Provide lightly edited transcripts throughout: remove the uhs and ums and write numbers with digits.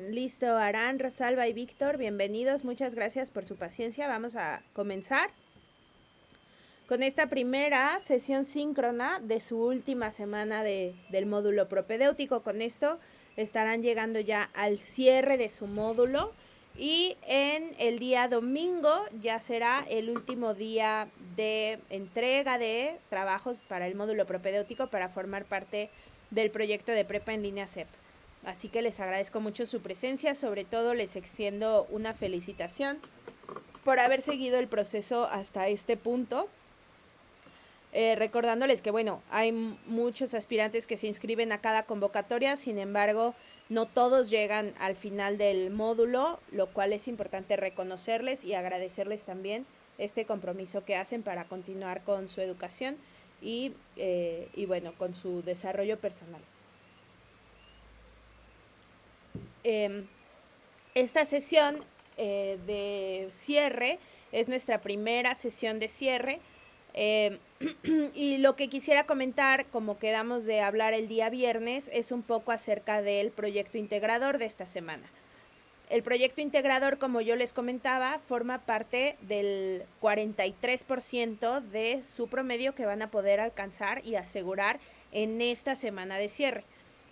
Listo, Arán, Rosalba y Víctor, bienvenidos, muchas gracias por su paciencia. Vamos a comenzar con esta primera sesión síncrona de su última semana del módulo propedéutico. Con esto estarán llegando ya al cierre de su módulo y en el día domingo ya será el último día de entrega de trabajos para el módulo propedéutico para formar parte del proyecto de prepa en línea CEP. Así que les agradezco mucho su presencia, sobre todo les extiendo una felicitación por haber seguido el proceso hasta este punto. Recordándoles que, bueno, hay muchos aspirantes que se inscriben a cada convocatoria, sin embargo, no todos llegan al final del módulo, lo cual es importante reconocerles y agradecerles también este compromiso que hacen para continuar con su educación y bueno, con su desarrollo personal. Esta sesión de cierre es nuestra primera sesión de cierre. Y lo que quisiera comentar, como quedamos de hablar el día viernes, es un poco acerca del proyecto integrador de esta semana. El proyecto integrador, como yo les comentaba, forma parte del 43% de su promedio que van a poder alcanzar y asegurar en esta semana de cierre.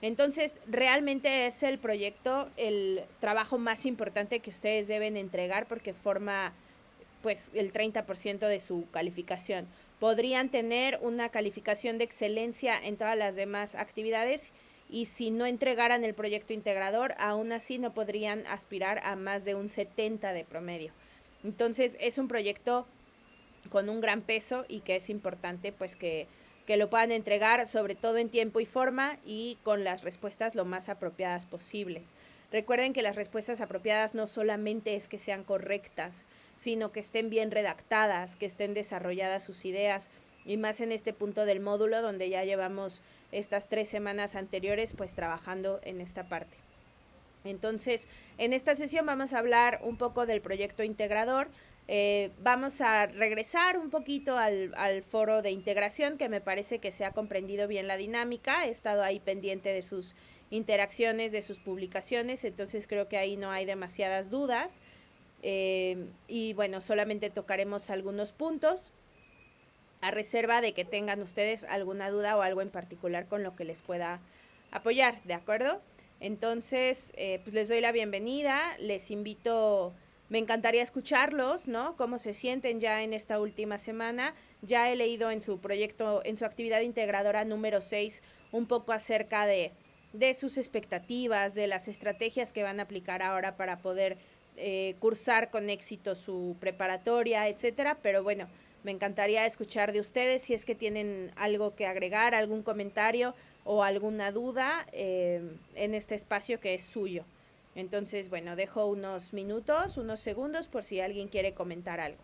Entonces, realmente es el proyecto, el trabajo más importante que ustedes deben entregar porque forma pues el 30% de su calificación. Podrían tener una calificación de excelencia en todas las demás actividades y si no entregaran el proyecto integrador, aún así no podrían aspirar a más de un 70 de promedio. Entonces es un proyecto con un gran peso y que es importante pues que lo puedan entregar sobre todo en tiempo y forma y con las respuestas lo más apropiadas posibles. Recuerden que las respuestas apropiadas no solamente es que sean correctas, sino que estén bien redactadas, que estén desarrolladas sus ideas, y más en este punto del módulo donde ya llevamos estas 3 semanas anteriores pues trabajando en esta parte. Entonces, en esta sesión vamos a hablar un poco del proyecto integrador. Vamos a regresar un poquito al foro de integración, que me parece que se ha comprendido bien la dinámica. He estado ahí pendiente de sus interacciones, de sus publicaciones, entonces creo que ahí no hay demasiadas dudas. Y bueno, solamente tocaremos algunos puntos a reserva de que tengan ustedes alguna duda o algo en particular con lo que les pueda apoyar, ¿de acuerdo? Entonces, pues les doy la bienvenida, les invito, me encantaría escucharlos, ¿no? Cómo se sienten ya en esta última semana. Ya he leído en su proyecto, en su actividad integradora número 6, un poco acerca de sus expectativas, de las estrategias que van a aplicar ahora para poder cursar con éxito su preparatoria, etcétera. Pero bueno, me encantaría escuchar de ustedes si es que tienen algo que agregar, algún comentario o alguna duda en este espacio que es suyo. Entonces, bueno, dejo unos minutos, unos segundos por si alguien quiere comentar algo.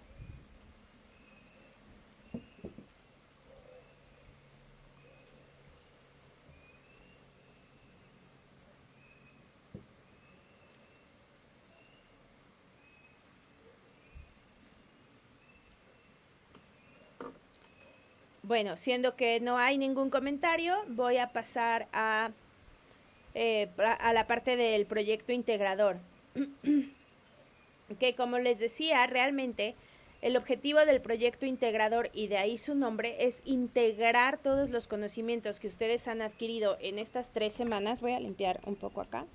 Bueno, siendo que no hay ningún comentario, voy a pasar a la parte del proyecto integrador. Que como les decía, realmente el objetivo del proyecto integrador, y de ahí su nombre, es integrar todos los conocimientos que ustedes han adquirido en estas 3 semanas. Voy a limpiar un poco acá.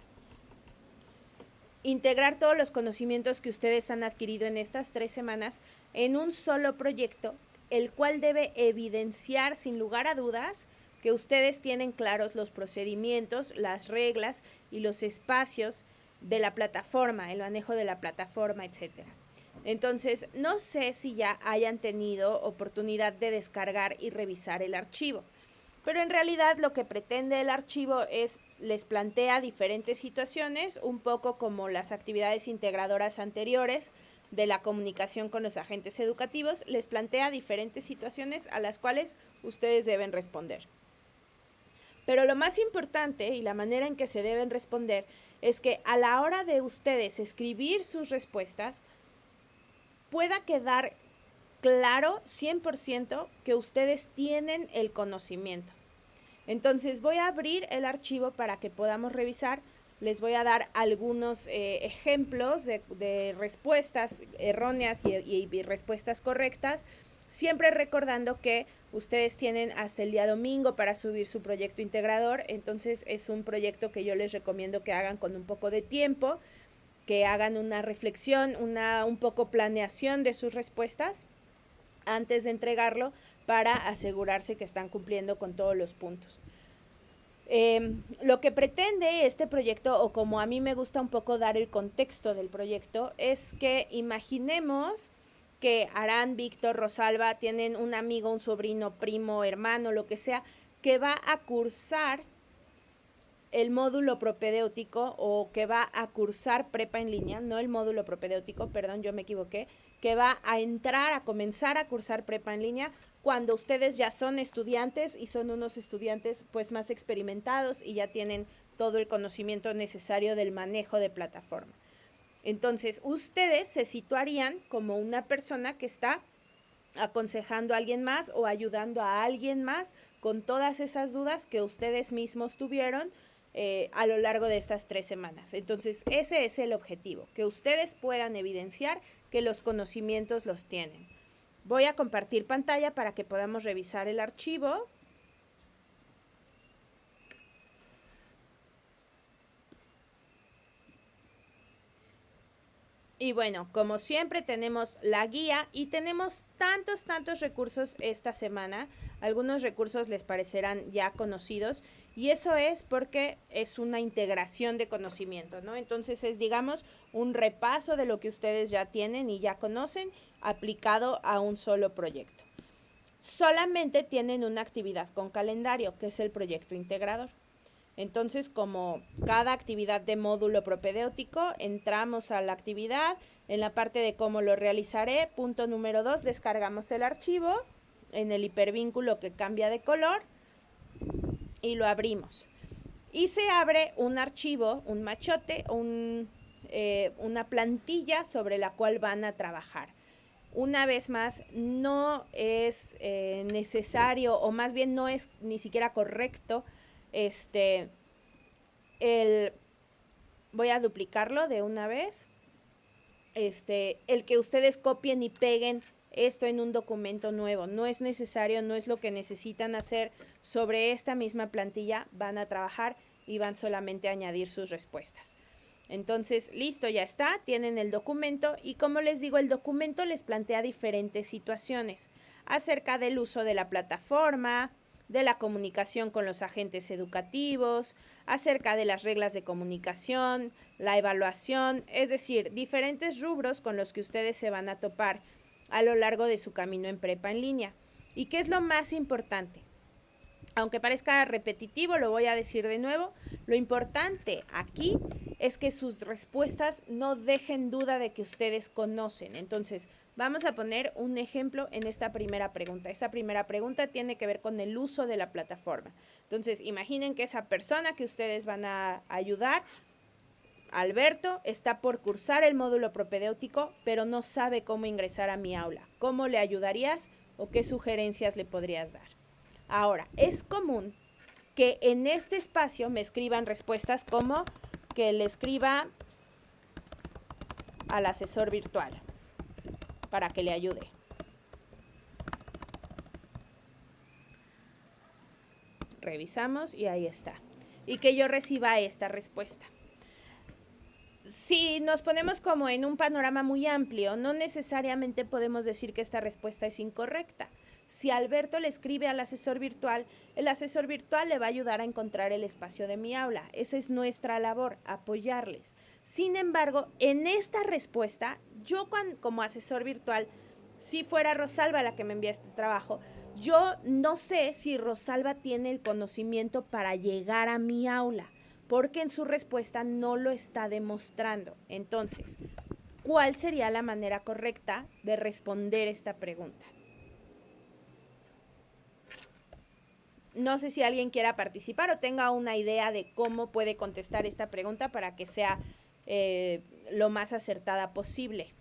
Integrar todos los conocimientos que ustedes han adquirido en estas 3 semanas en un solo proyecto, el cual debe evidenciar sin lugar a dudas que ustedes tienen claros los procedimientos, las reglas y los espacios de la plataforma, el manejo de la plataforma, etcétera. Entonces, no sé si ya hayan tenido oportunidad de descargar y revisar el archivo, pero en realidad lo que pretende el archivo es, les plantea diferentes situaciones, un poco como las actividades integradoras anteriores de la comunicación con los agentes educativos, les plantea diferentes situaciones a las cuales ustedes deben responder. Pero lo más importante y la manera en que se deben responder es que a la hora de ustedes escribir sus respuestas, pueda quedar claro 100% que ustedes tienen el conocimiento. Entonces voy a abrir el archivo para que podamos revisar. Les voy a dar algunos ejemplos de respuestas erróneas y respuestas correctas, siempre recordando que ustedes tienen hasta el día domingo para subir su proyecto integrador. Entonces es un proyecto que yo les recomiendo que hagan con un poco de tiempo, que hagan una reflexión, un poco planeación de sus respuestas antes de entregarlo para asegurarse que están cumpliendo con todos los puntos. Lo que pretende este proyecto, o como a mí me gusta un poco dar el contexto del proyecto, es que imaginemos que Arán, Víctor, Rosalba tienen un amigo, un sobrino, primo, hermano, lo que sea, que va a cursar el módulo propedéutico o que va a cursar prepa en línea, no el módulo propedéutico, perdón, yo me equivoqué, que va a comenzar a cursar prepa en línea cuando ustedes ya son estudiantes y son unos estudiantes pues más experimentados y ya tienen todo el conocimiento necesario del manejo de plataforma. Entonces, ustedes se situarían como una persona que está aconsejando a alguien más o ayudando a alguien más con todas esas dudas que ustedes mismos tuvieron a lo largo de estas 3 semanas. Entonces, ese es el objetivo, que ustedes puedan evidenciar que los conocimientos los tienen. Voy a compartir pantalla para que podamos revisar el archivo. Y bueno, como siempre tenemos la guía y tenemos tantos recursos esta semana. Algunos recursos les parecerán ya conocidos y eso es porque es una integración de conocimiento, ¿no? Entonces es, digamos, un repaso de lo que ustedes ya tienen y ya conocen aplicado a un solo proyecto. Solamente tienen una actividad con calendario, que es el proyecto integrador. Entonces, como cada actividad de módulo propedéutico, entramos a la actividad, en la parte de cómo lo realizaré, punto número 2, descargamos el archivo en el hipervínculo que cambia de color y lo abrimos. Y se abre un archivo, un machote, una plantilla sobre la cual van a trabajar. Una vez más, no es necesario, o más bien no es ni siquiera correcto, voy a duplicarlo de una vez, el que ustedes copien y peguen esto en un documento nuevo, no es necesario, no es lo que necesitan hacer. Sobre esta misma plantilla van a trabajar y van solamente a añadir sus respuestas. Entonces, listo, ya está, tienen el documento y como les digo, el documento les plantea diferentes situaciones acerca del uso de la plataforma, de la comunicación con los agentes educativos, acerca de las reglas de comunicación, la evaluación, es decir, diferentes rubros con los que ustedes se van a topar a lo largo de su camino en prepa en línea. ¿Y qué es lo más importante? Aunque parezca repetitivo, lo voy a decir de nuevo, lo importante aquí es que sus respuestas no dejen duda de que ustedes conocen. Entonces, vamos a poner un ejemplo en esta primera pregunta. Esta primera pregunta tiene que ver con el uso de la plataforma. Entonces, imaginen que esa persona que ustedes van a ayudar, Alberto, está por cursar el módulo propedéutico, pero no sabe cómo ingresar a mi aula. ¿Cómo le ayudarías o qué sugerencias le podrías dar? Ahora, es común que en este espacio me escriban respuestas como que le escriba al asesor virtual para que le ayude. Revisamos y ahí está. Y que yo reciba esta respuesta. Si nos ponemos como en un panorama muy amplio, no necesariamente podemos decir que esta respuesta es incorrecta. Si Alberto le escribe al asesor virtual, el asesor virtual le va a ayudar a encontrar el espacio de mi aula. Esa es nuestra labor, apoyarles. Sin embargo, en esta respuesta, yo como asesor virtual, si fuera Rosalba la que me envía este trabajo, yo no sé si Rosalba tiene el conocimiento para llegar a mi aula, porque en su respuesta no lo está demostrando. Entonces, ¿cuál sería la manera correcta de responder esta pregunta? No sé si alguien quiera participar o tenga una idea de cómo puede contestar esta pregunta para que sea lo más acertada posible.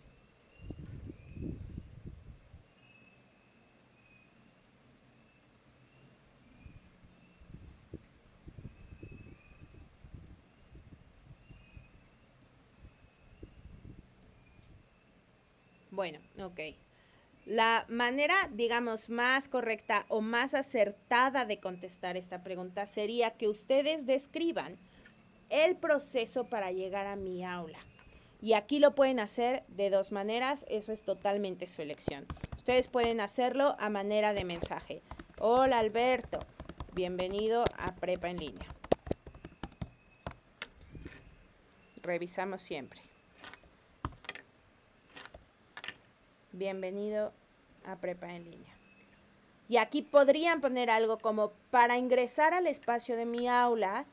Bueno, ok. La manera, digamos, más correcta o más acertada de contestar esta pregunta sería que ustedes describan el proceso para llegar a mi aula. Y aquí lo pueden hacer de dos maneras, eso es totalmente su elección. Ustedes pueden hacerlo a manera de mensaje. Hola Alberto, bienvenido a Prepa en Línea. Revisamos siempre. Bienvenido a Prepa en Línea. Y aquí podrían poner algo como: para ingresar al espacio de mi aula,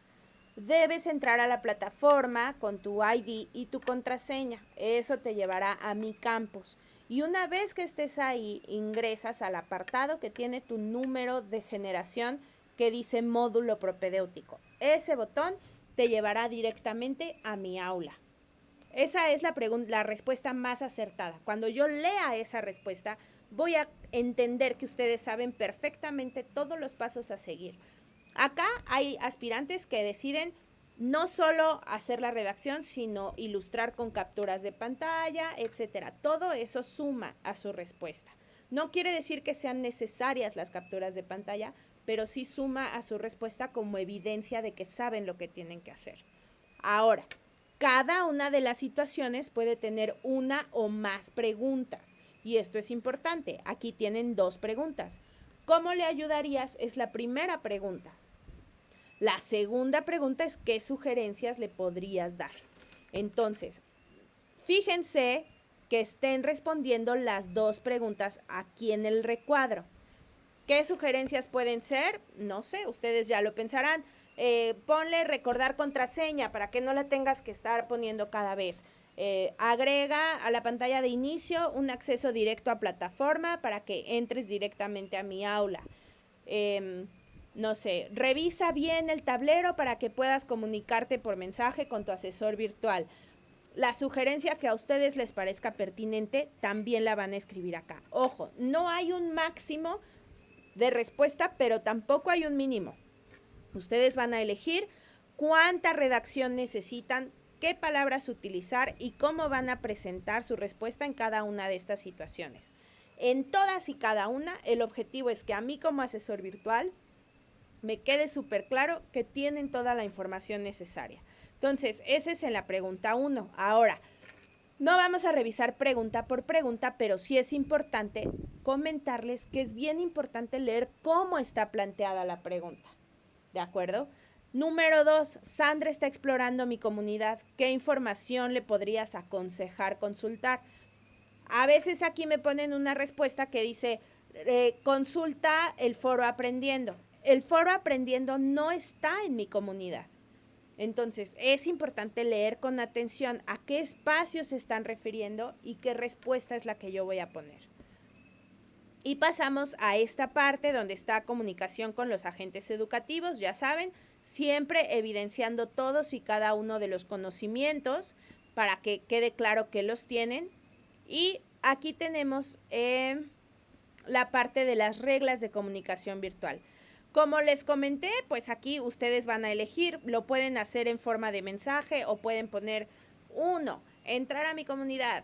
debes entrar a la plataforma con tu ID y tu contraseña. Eso te llevará a mi campus. Y una vez que estés ahí, ingresas al apartado que tiene tu número de generación que dice módulo propedéutico. Ese botón te llevará directamente a mi aula. Esa es la respuesta más acertada. Cuando yo lea esa respuesta, voy a entender que ustedes saben perfectamente todos los pasos a seguir. Acá hay aspirantes que deciden no solo hacer la redacción, sino ilustrar con capturas de pantalla, etcétera. Todo eso suma a su respuesta. No quiere decir que sean necesarias las capturas de pantalla, pero sí suma a su respuesta como evidencia de que saben lo que tienen que hacer. Ahora, cada una de las situaciones puede tener una o más preguntas. Y esto es importante. Aquí tienen dos preguntas. ¿Cómo le ayudarías? Es la primera pregunta. La segunda pregunta es: ¿qué sugerencias le podrías dar? Entonces, fíjense que estén respondiendo las dos preguntas aquí en el recuadro. ¿Qué sugerencias pueden ser? No sé, ustedes ya lo pensarán. Ponle recordar contraseña para que no la tengas que estar poniendo cada vez. Agrega a la pantalla de inicio un acceso directo a plataforma para que entres directamente a mi aula. No sé, revisa bien el tablero para que puedas comunicarte por mensaje con tu asesor virtual. La sugerencia que a ustedes les parezca pertinente también la van a escribir acá. Ojo, no hay un máximo de respuesta, pero tampoco hay un mínimo. Ustedes van a elegir cuánta redacción necesitan, qué palabras utilizar y cómo van a presentar su respuesta en cada una de estas situaciones. En todas y cada una, el objetivo es que a mí como asesor virtual me quede súper claro que tienen toda la información necesaria. Entonces, ese es en la pregunta 1. Ahora, no vamos a revisar pregunta por pregunta, pero sí es importante comentarles que es bien importante leer cómo está planteada la pregunta. ¿De acuerdo? Número 2, Sandra está explorando mi comunidad. ¿Qué información le podrías aconsejar consultar? A veces aquí me ponen una respuesta que dice: consulta el foro aprendiendo. El foro aprendiendo no está en mi comunidad. Entonces, es importante leer con atención a qué espacios se están refiriendo y qué respuesta es la que yo voy a poner. Y pasamos a esta parte donde está comunicación con los agentes educativos, ya saben, siempre evidenciando todos y cada uno de los conocimientos para que quede claro que los tienen. Y aquí tenemos la parte de las reglas de comunicación virtual. Como les comenté, pues aquí ustedes van a elegir, lo pueden hacer en forma de mensaje o pueden poner 1, entrar a mi comunidad.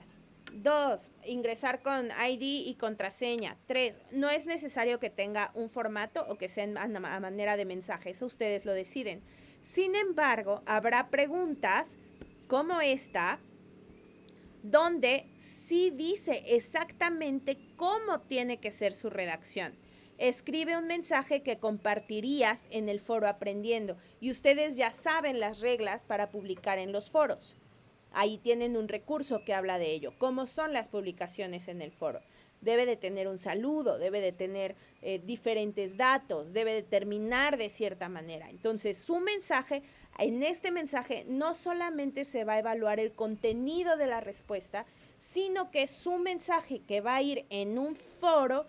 2, ingresar con ID y contraseña. 3, no es necesario que tenga un formato o que sea a manera de mensaje, eso ustedes lo deciden. Sin embargo, habrá preguntas como esta, donde sí dice exactamente cómo tiene que ser su redacción. Escribe un mensaje que compartirías en el foro aprendiendo y ustedes ya saben las reglas para publicar en los foros. Ahí tienen un recurso que habla de ello. ¿Cómo son las publicaciones en el foro? Debe de tener un saludo, debe de tener diferentes datos, debe de terminar de cierta manera. Entonces, su mensaje, en este mensaje no solamente se va a evaluar el contenido de la respuesta, sino que su mensaje que va a ir en un foro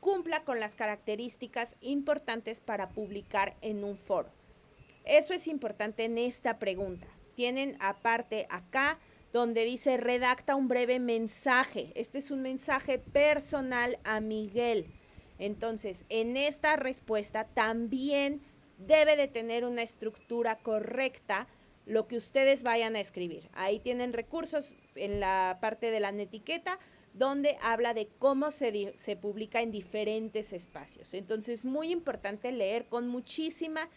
cumpla con las características importantes para publicar en un foro. Eso es importante en esta pregunta. Tienen aparte acá donde dice redacta un breve mensaje. Este es un mensaje personal a Miguel. Entonces, en esta respuesta también debe de tener una estructura correcta lo que ustedes vayan a escribir. Ahí tienen recursos en la parte de la etiqueta donde habla de cómo se publica en diferentes espacios. Entonces, muy importante leer con muchísima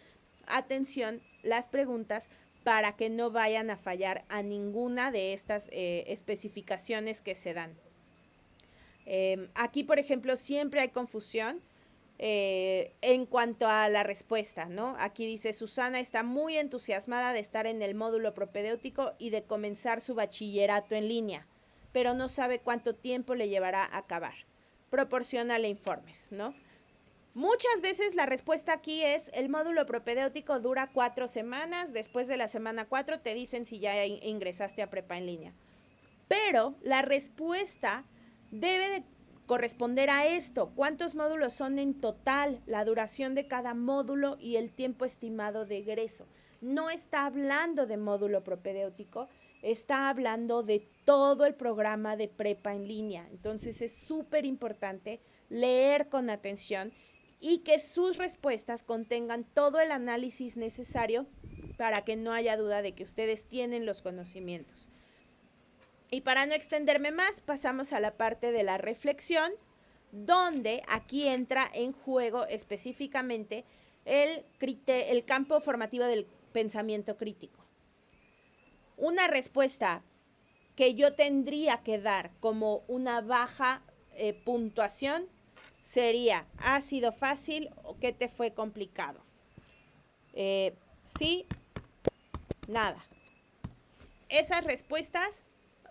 atención las preguntas para que no vayan a fallar a ninguna de estas especificaciones que se dan. Aquí, por ejemplo, siempre hay confusión en cuanto a la respuesta, ¿no? Aquí dice, Susana está muy entusiasmada de estar en el módulo propedéutico y de comenzar su bachillerato en línea, pero no sabe cuánto tiempo le llevará a acabar. Proporciónale informes, ¿no? Muchas veces la respuesta aquí es, el módulo propedéutico dura 4 semanas, después de la semana 4 te dicen si ya ingresaste a prepa en línea. Pero la respuesta debe de corresponder a esto. ¿Cuántos módulos son en total? La duración de cada módulo y el tiempo estimado de egreso. No está hablando de módulo propedéutico, está hablando de todo el programa de prepa en línea. Entonces es súper importante leer con atención y que sus respuestas contengan todo el análisis necesario para que no haya duda de que ustedes tienen los conocimientos. Y para no extenderme más, pasamos a la parte de la reflexión, donde aquí entra en juego específicamente el campo formativo del pensamiento crítico. Una respuesta que yo tendría que dar como una baja puntuación sería, ¿ha sido fácil o qué te fue complicado? Sí, nada. Esas respuestas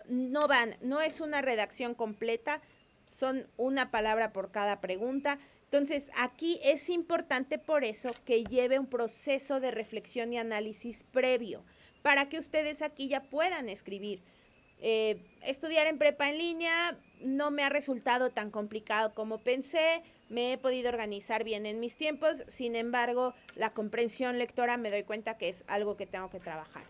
no van, no es una redacción completa, son una palabra por cada pregunta. Entonces, aquí es importante por eso que lleve un proceso de reflexión y análisis previo, para que ustedes aquí ya puedan escribir. Estudiar en prepa en línea no me ha resultado tan complicado como pensé, me he podido organizar bien en mis tiempos, sin embargo, la comprensión lectora me doy cuenta que es algo que tengo que trabajar.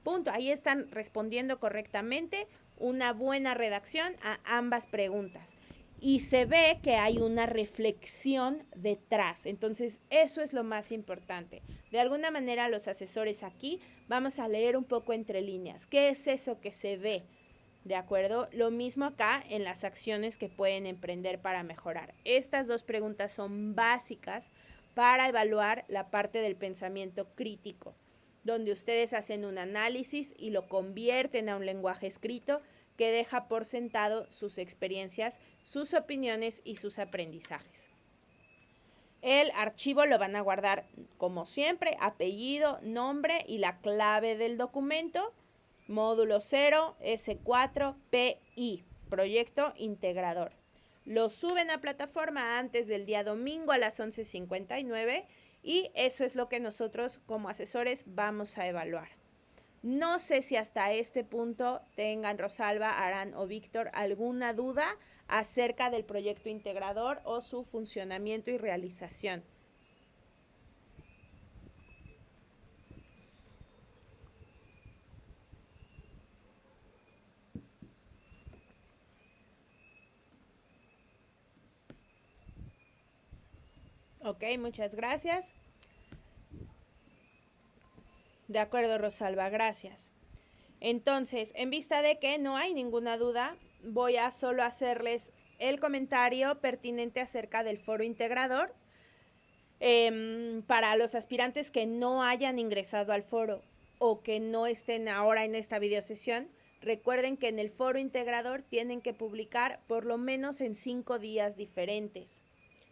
Punto, ahí están respondiendo correctamente, una buena redacción a ambas preguntas. Y se ve que hay una reflexión detrás. Entonces, eso es lo más importante. De alguna manera, los asesores aquí vamos a leer un poco entre líneas. ¿Qué es eso que se ve? ¿De acuerdo? Lo mismo acá en las acciones que pueden emprender para mejorar. Estas dos preguntas son básicas para evaluar la parte del pensamiento crítico, donde ustedes hacen un análisis y lo convierten a un lenguaje escrito que deja por sentado sus experiencias, sus opiniones y sus aprendizajes. El archivo lo van a guardar como siempre, apellido, nombre y la clave del documento, módulo 0, S4, PI, proyecto integrador. Lo suben a plataforma antes del día domingo a las 11:59 y eso es lo que nosotros como asesores vamos a evaluar. No sé si hasta este punto tengan Rosalba, Arán o Víctor alguna duda acerca del proyecto integrador o su funcionamiento y realización. Ok, muchas gracias. De acuerdo, Rosalba, gracias. Entonces, en vista de que no hay ninguna duda, voy a solo hacerles el comentario pertinente acerca del foro integrador. Para los aspirantes que no hayan ingresado al foro o que no estén ahora en esta videosesión, recuerden que en el foro integrador tienen que publicar por lo menos en 5 días diferentes.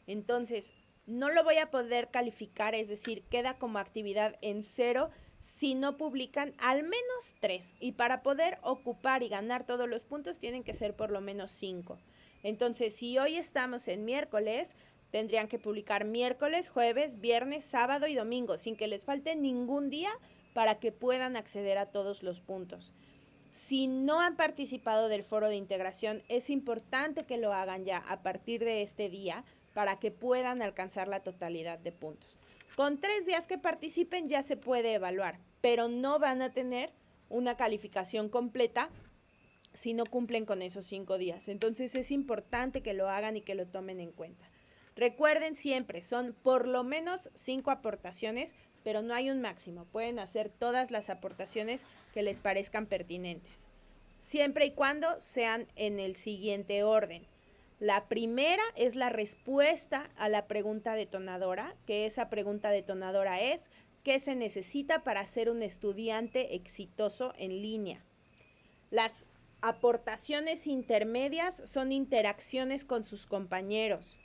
Entonces, no lo voy a poder calificar, es decir, queda como actividad en 0 si no publican al menos 3. Y para poder ocupar y ganar todos los puntos tienen que ser por lo menos 5. Entonces, si hoy estamos en miércoles, tendrían que publicar miércoles, jueves, viernes, sábado y domingo, sin que les falte ningún día para que puedan acceder a todos los puntos. Si no han participado del foro de integración, es importante que lo hagan ya a partir de este día para que puedan alcanzar la totalidad de puntos. Con 3 días que participen ya se puede evaluar, pero no van a tener una calificación completa si no cumplen con esos 5 días. Entonces es importante que lo hagan y que lo tomen en cuenta. Recuerden siempre, son por lo menos 5 aportaciones, pero no hay un máximo. Pueden hacer todas las aportaciones que les parezcan pertinentes, siempre y cuando sean en el siguiente orden. La primera es la respuesta a la pregunta detonadora, que esa pregunta detonadora es: ¿qué se necesita para ser un estudiante exitoso en línea? Las aportaciones intermedias son interacciones con sus compañeros.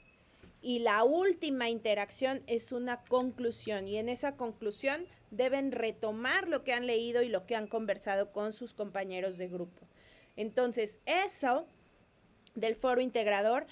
Y la última interacción es una conclusión, y en esa conclusión deben retomar lo que han leído y lo que han conversado con sus compañeros de grupo. Entonces, eso del foro integrador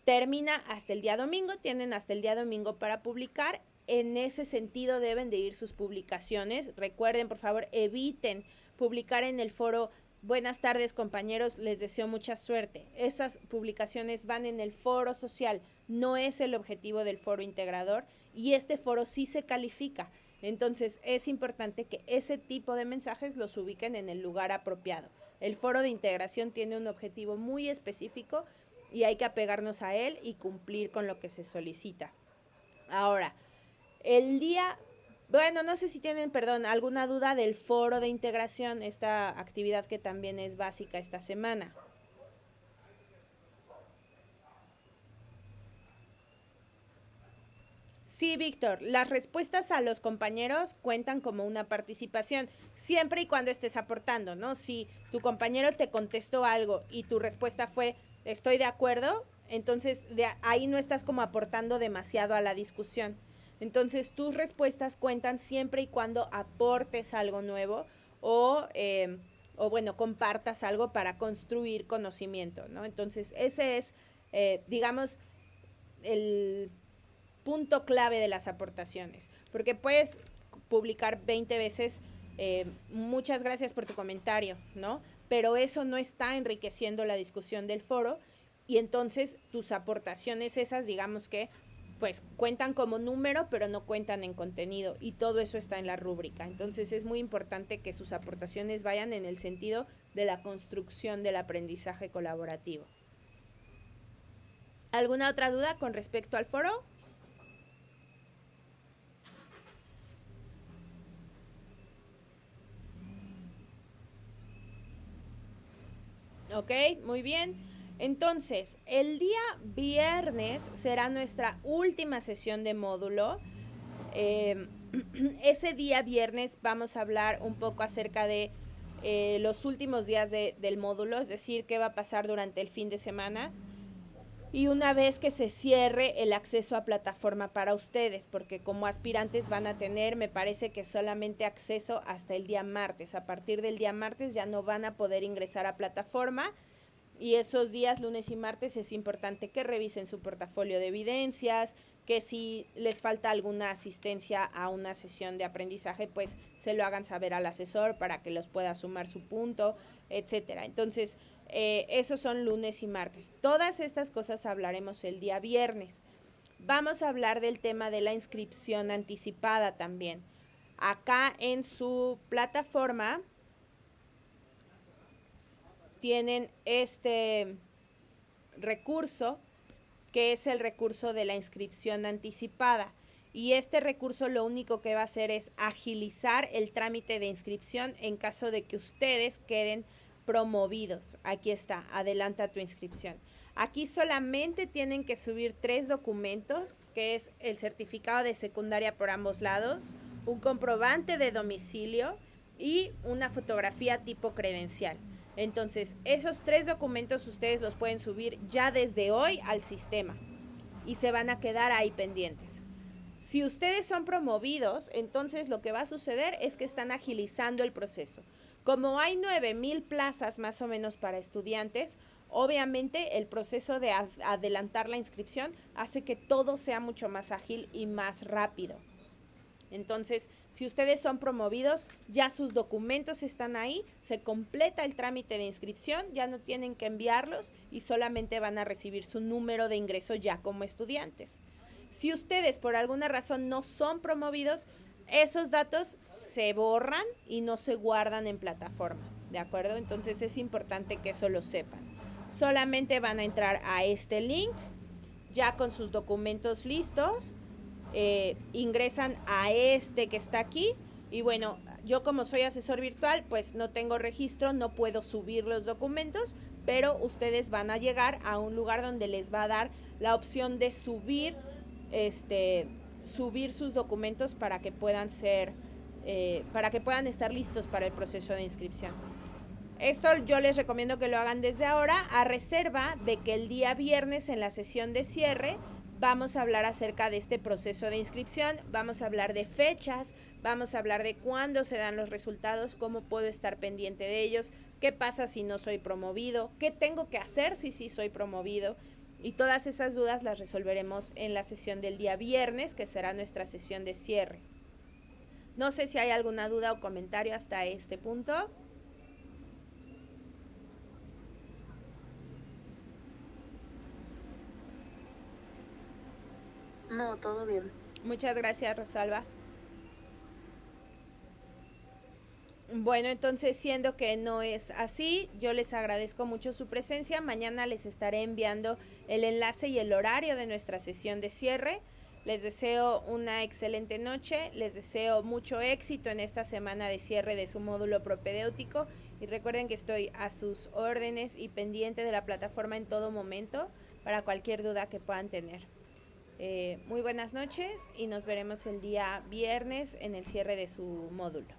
termina hasta el día domingo, tienen hasta el día domingo para publicar. En ese sentido deben de ir sus publicaciones. Recuerden, por favor, eviten publicar en el foro buenas tardes compañeros, les deseo mucha suerte. Esas publicaciones van en el foro social, no es el objetivo del foro integrador, y este foro sí se califica. Entonces es importante que ese tipo de mensajes los ubiquen en el lugar apropiado. El foro de integración tiene un objetivo muy específico y hay que apegarnos a él y cumplir con lo que se solicita. Ahora, no sé si tienen, alguna duda del foro de integración, esta actividad que también es básica esta semana. Sí, Víctor, las respuestas a los compañeros cuentan como una participación, siempre y cuando estés aportando, ¿no? Si tu compañero te contestó algo y tu respuesta fue estoy de acuerdo, entonces ahí no estás como aportando demasiado a la discusión. Entonces tus respuestas cuentan siempre y cuando aportes algo nuevo o compartas algo para construir conocimiento, ¿no? Entonces ese es, digamos, el punto clave de las aportaciones, porque puedes publicar 20 veces muchas gracias por tu comentario, ¿no? Pero eso no está enriqueciendo la discusión del foro, y entonces tus aportaciones esas, digamos que pues cuentan como número, pero no cuentan en contenido, y todo eso está en la rúbrica. Entonces es muy importante que sus aportaciones vayan en el sentido de la construcción del aprendizaje colaborativo. ¿Alguna otra duda con respecto al foro? Ok, muy bien. Entonces, el día viernes será nuestra última sesión de módulo. Ese día viernes vamos a hablar un poco acerca de los últimos días del módulo, es decir, qué va a pasar durante el fin de semana. Y una vez que se cierre el acceso a plataforma para ustedes, porque como aspirantes van a tener, me parece que solamente acceso hasta el día martes. A partir del día martes ya no van a poder ingresar a plataforma, y esos días, lunes y martes, es importante que revisen su portafolio de evidencias, que si les falta alguna asistencia a una sesión de aprendizaje, pues se lo hagan saber al asesor para que los pueda sumar su punto, etcétera. Entonces, esos son lunes y martes. Todas estas cosas hablaremos el día viernes. Vamos a hablar del tema de la inscripción anticipada también. Acá en su plataforma tienen este recurso, que es el recurso de la inscripción anticipada. Y este recurso lo único que va a hacer es agilizar el trámite de inscripción en caso de que ustedes queden promovidos. Aquí está, adelanta tu inscripción. Aquí solamente tienen que subir 3 documentos, que es el certificado de secundaria por ambos lados, un comprobante de domicilio y una fotografía tipo credencial. Entonces, esos 3 documentos ustedes los pueden subir ya desde hoy al sistema y se van a quedar ahí pendientes. Si ustedes son promovidos, entonces lo que va a suceder es que están agilizando el proceso. Como hay 9,000 plazas más o menos para estudiantes, obviamente el proceso de adelantar la inscripción hace que todo sea mucho más ágil y más rápido. Entonces, si ustedes son promovidos, ya sus documentos están ahí, se completa el trámite de inscripción, ya no tienen que enviarlos y solamente van a recibir su número de ingreso ya como estudiantes. Si ustedes por alguna razón no son promovidos, esos datos se borran y no se guardan en plataforma, ¿de acuerdo? Entonces es importante que eso lo sepan. Solamente van a entrar a este link ya con sus documentos listos, ingresan a este que está aquí y bueno, yo como soy asesor virtual pues no tengo registro, no puedo subir los documentos, pero ustedes van a llegar a un lugar donde les va a dar la opción de subir sus documentos para que puedan estar listos para el proceso de inscripción. Esto yo les recomiendo que lo hagan desde ahora, a reserva de que el día viernes en la sesión de cierre vamos a hablar acerca de este proceso de inscripción, vamos a hablar de fechas, vamos a hablar de cuándo se dan los resultados, cómo puedo estar pendiente de ellos, qué pasa si no soy promovido, qué tengo que hacer si sí soy promovido. Y todas esas dudas las resolveremos en la sesión del día viernes, que será nuestra sesión de cierre. No sé si hay alguna duda o comentario hasta este punto. No, todo bien. Muchas gracias, Rosalba. Bueno, entonces siendo que no es así, yo les agradezco mucho su presencia. Mañana les estaré enviando el enlace y el horario de nuestra sesión de cierre. Les deseo una excelente noche, les deseo mucho éxito en esta semana de cierre de su módulo propedéutico y recuerden que estoy a sus órdenes y pendiente de la plataforma en todo momento para cualquier duda que puedan tener. Muy buenas noches y nos veremos el día viernes en el cierre de su módulo.